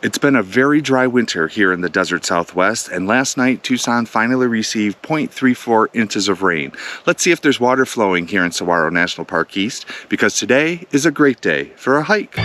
It's been a very dry winter here in the desert Southwest, and last night Tucson finally received 0.34 inches of rain. Let's see if there's water flowing here in Saguaro National Park East, because today is a great day for a hike.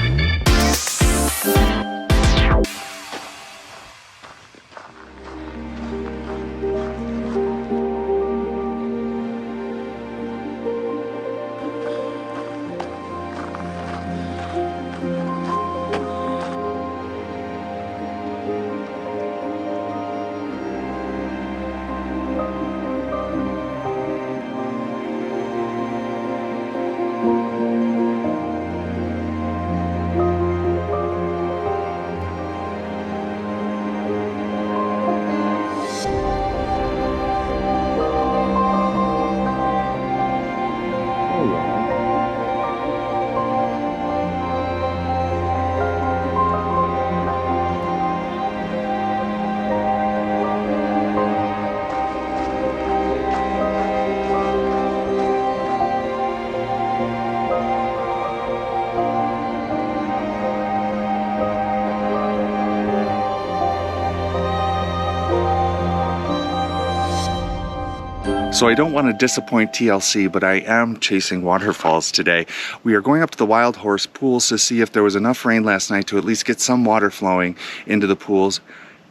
So I don't want to disappoint TLC, but I am chasing waterfalls today. We are going up to the Wildhorse Pools to see if there was enough rain last night to at least get some water flowing into the pools.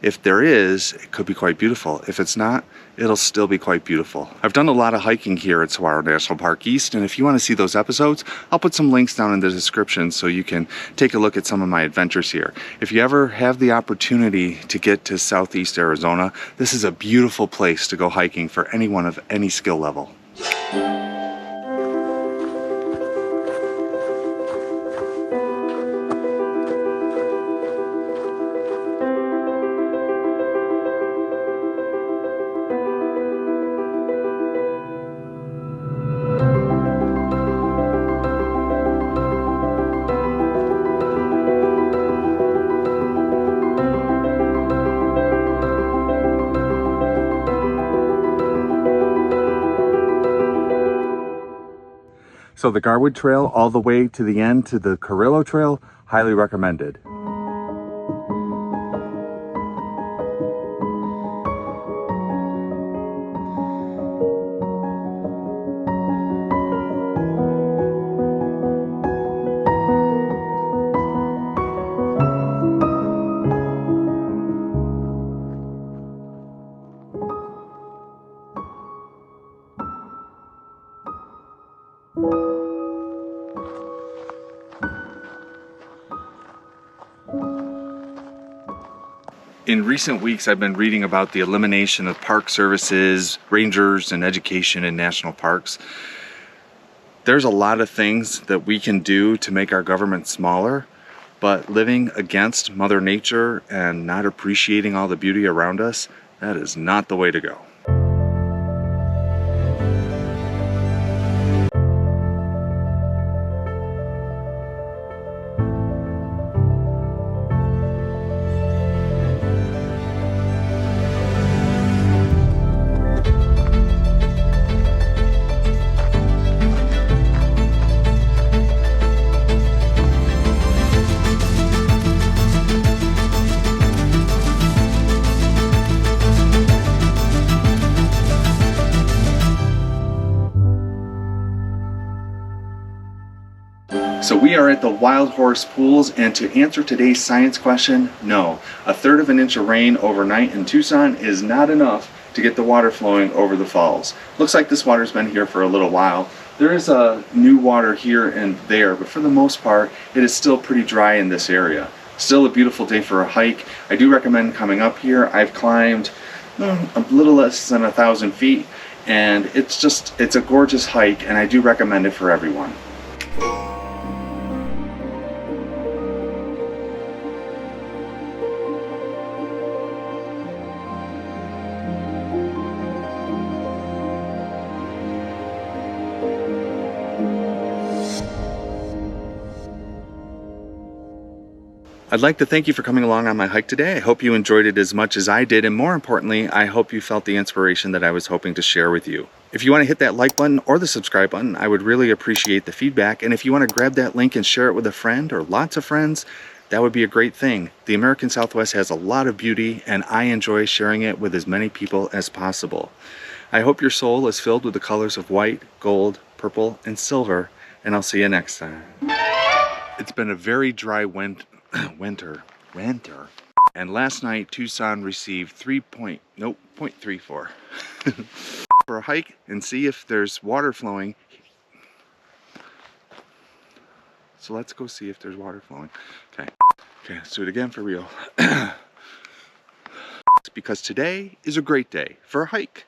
If there is, it could be quite beautiful. If it's not, it'll still be quite beautiful. I've done a lot of hiking here at Saguaro National Park East, and if you want to see those episodes, I'll put some links down in the description so you can take a look at some of my adventures here. If you ever have the opportunity to get to Southeast Arizona, this is a beautiful place to go hiking for anyone of any skill level. So the Garwood Trail all the way to the end to the Carrillo Trail, highly recommended. In recent weeks, I've been reading about the elimination of park services, rangers, and education in national parks. There's a lot of things that we can do to make our government smaller, but living against Mother Nature and not appreciating all the beauty around us, that is not the way to go. So we are at the Wildhorse Pools, and to answer today's science question, no. 1/3 of an inch of rain overnight in Tucson is not enough to get the water flowing over the falls. Looks like this water's been here for a little while. There is new water here and there, but for the most part, it is still pretty dry in this area. Still a beautiful day for a hike. I do recommend coming up here. I've climbed a little less than 1,000 feet, and it's a gorgeous hike, and I do recommend it for everyone. I'd like to thank you for coming along on my hike today. I hope you enjoyed it as much as I did, and more importantly, I hope you felt the inspiration that I was hoping to share with you. If you want to hit that like button or the subscribe button, I would really appreciate the feedback, and if you want to grab that link and share it with a friend or lots of friends, that would be a great thing. The American Southwest has a lot of beauty, and I enjoy sharing it with as many people as possible. I hope your soul is filled with the colors of white, gold, purple, and silver, and I'll see you next time. It's been a very dry winter. And last night, Tucson received 0.34 for a hike and see if there's water flowing. So let's go see if there's water flowing. Okay, let's do it again for real. Because today is a great day for a hike.